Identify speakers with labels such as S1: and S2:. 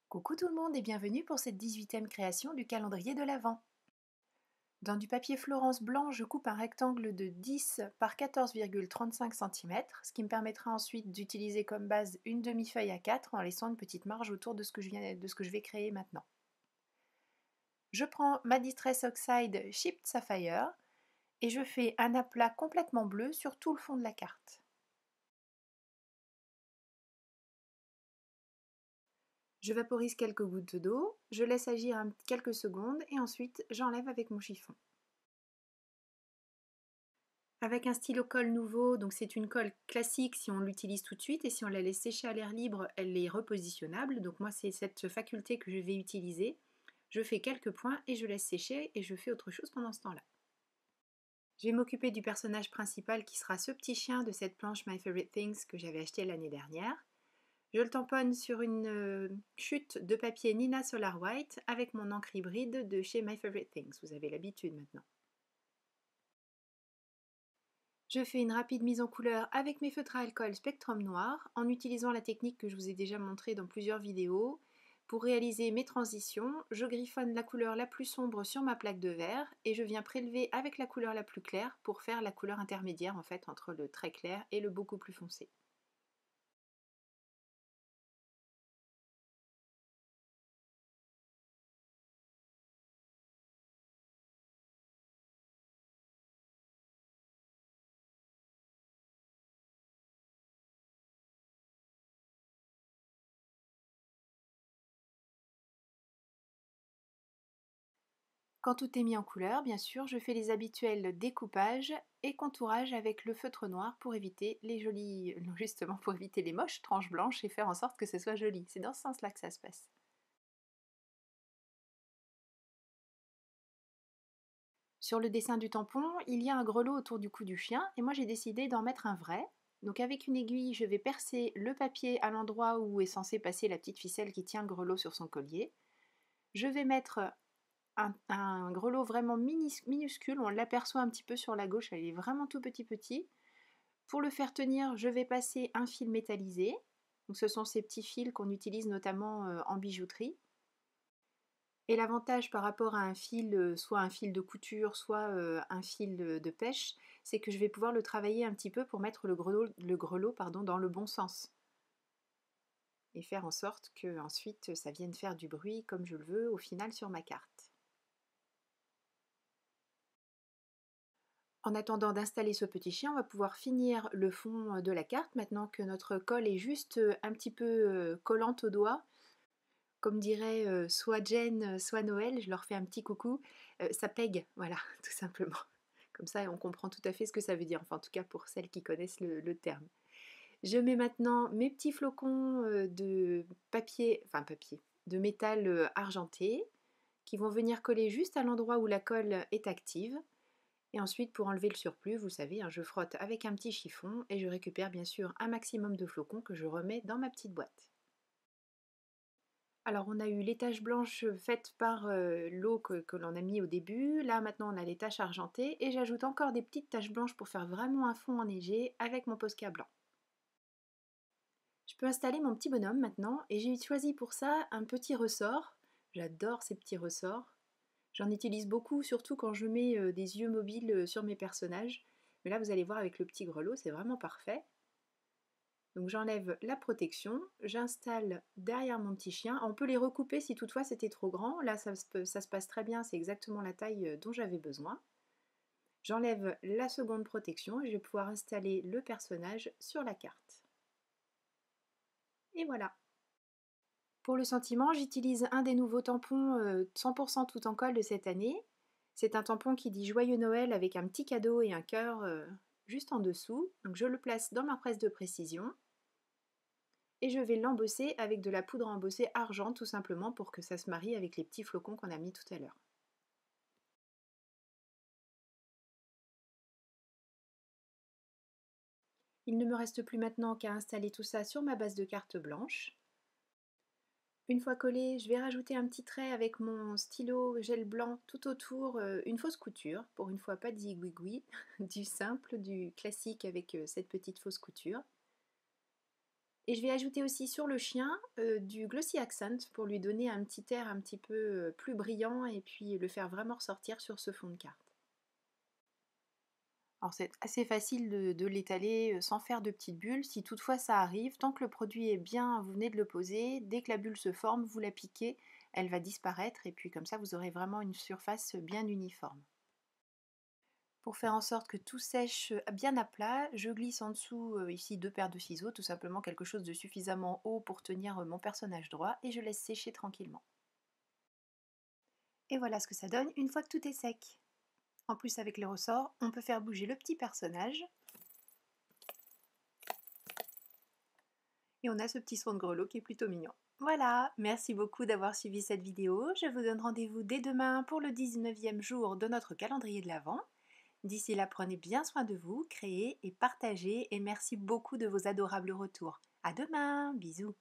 S1: Coucou tout le monde et bienvenue pour cette 18e création du calendrier de l'Avent. Dans du papier Florence blanc, je coupe un rectangle de 10 par 14,35 cm, ce qui me permettra ensuite d'utiliser comme base une demi-feuille à 4 en laissant une petite marge autour de ce que je vais créer maintenant. Je prends ma Distress Oxide Chipped Sapphire et je fais un aplat complètement bleu sur tout le fond de la carte. Je vaporise quelques gouttes d'eau, je laisse agir quelques secondes et ensuite j'enlève avec mon chiffon. Avec un stylo colle nouveau, donc c'est une colle classique si on l'utilise tout de suite et si on la laisse sécher à l'air libre, elle est repositionnable. Donc moi c'est cette faculté que je vais utiliser. Je fais quelques points et je laisse sécher et je fais autre chose pendant ce temps-là. Je vais m'occuper du personnage principal qui sera ce petit chien de cette planche My Favorite Things que j'avais acheté l'année dernière. Je le tamponne sur une chute de papier Nina Solar White avec mon encre hybride de chez My Favorite Things. Vous avez l'habitude maintenant. Je fais une rapide mise en couleur avec mes feutres à alcool Spectrum Noir en utilisant la technique que je vous ai déjà montrée dans plusieurs vidéos. Pour réaliser mes transitions, je griffonne la couleur la plus sombre sur ma plaque de verre et je viens prélever avec la couleur la plus claire pour faire la couleur intermédiaire en fait entre le très clair et le beaucoup plus foncé. Quand tout est mis en couleur, bien sûr, je fais les habituels découpages et contourages avec le feutre noir pour éviter les jolies, justement pour éviter les moches tranches blanches et faire en sorte que ce soit joli. C'est dans ce sens-là que ça se passe. Sur le dessin du tampon, il y a un grelot autour du cou du chien et moi j'ai décidé d'en mettre un vrai. Donc avec une aiguille, je vais percer le papier à l'endroit où est censé passer la petite ficelle qui tient le grelot sur son collier. Je vais mettre un grelot vraiment minuscule, on l'aperçoit un petit peu sur la gauche, elle est vraiment tout petit. Pour le faire tenir, je vais passer un fil métallisé. Donc ce sont ces petits fils qu'on utilise notamment en bijouterie. Et l'avantage par rapport à un fil, soit un fil de couture, soit un fil de pêche, c'est que je vais pouvoir le travailler un petit peu pour mettre le grelot dans le bon sens. Et faire en sorte que ensuite ça vienne faire du bruit comme je le veux au final sur ma carte. En attendant d'installer ce petit chien, on va pouvoir finir le fond de la carte maintenant que notre colle est juste un petit peu collante au doigt. Comme dirait soit Jen, soit Noël, je leur fais un petit coucou, ça pègue, voilà, tout simplement. Comme ça, on comprend tout à fait ce que ça veut dire, enfin en tout cas pour celles qui connaissent le terme. Je mets maintenant mes petits flocons de papier, de métal argenté, qui vont venir coller juste à l'endroit où la colle est active. Et ensuite, pour enlever le surplus, vous savez, hein, je frotte avec un petit chiffon et je récupère bien sûr un maximum de flocons que je remets dans ma petite boîte. Alors on a eu les taches blanches faites par l'eau que l'on a mis au début. Là maintenant on a les taches argentées et j'ajoute encore des petites taches blanches pour faire vraiment un fond enneigé avec mon Posca blanc. Je peux installer mon petit bonhomme maintenant et j'ai choisi pour ça un petit ressort. J'adore ces petits ressorts. J'en utilise beaucoup, surtout quand je mets des yeux mobiles sur mes personnages. Mais là vous allez voir avec le petit grelot, c'est vraiment parfait. Donc j'enlève la protection, j'installe derrière mon petit chien. On peut les recouper si toutefois c'était trop grand. Là ça se passe très bien, c'est exactement la taille dont j'avais besoin. J'enlève la seconde protection et je vais pouvoir installer le personnage sur la carte. Et voilà. Pour le sentiment, j'utilise un des nouveaux tampons 100% tout en colle de cette année. C'est un tampon qui dit Joyeux Noël avec un petit cadeau et un cœur juste en dessous. Donc je le place dans ma presse de précision. Et je vais l'embosser avec de la poudre à embosser argent tout simplement pour que ça se marie avec les petits flocons qu'on a mis tout à l'heure. Il ne me reste plus maintenant qu'à installer tout ça sur ma base de carte blanche. Une fois collé, je vais rajouter un petit trait avec mon stylo gel blanc tout autour, une fausse couture, pour une fois pas de zigouigoui, du simple, du classique avec cette petite fausse couture. Et je vais ajouter aussi sur le chien du Glossy Accent pour lui donner un petit air un petit peu plus brillant et puis le faire vraiment ressortir sur ce fond de carte. Alors c'est assez facile de l'étaler sans faire de petites bulles. Si toutefois ça arrive, tant que le produit est bien, vous venez de le poser, dès que la bulle se forme, vous la piquez, elle va disparaître et puis comme ça vous aurez vraiment une surface bien uniforme. Pour faire en sorte que tout sèche bien à plat, je glisse en dessous ici 2 paires de ciseaux, tout simplement quelque chose de suffisamment haut pour tenir mon personnage droit et je laisse sécher tranquillement. Et voilà ce que ça donne une fois que tout est sec. En plus avec les ressorts, on peut faire bouger le petit personnage et on a ce petit son de grelot qui est plutôt mignon. Voilà, merci beaucoup d'avoir suivi cette vidéo. Je vous donne rendez-vous dès demain pour le 19e jour de notre calendrier de l'Avent. D'ici là, prenez bien soin de vous, créez et partagez et merci beaucoup de vos adorables retours. À demain, bisous.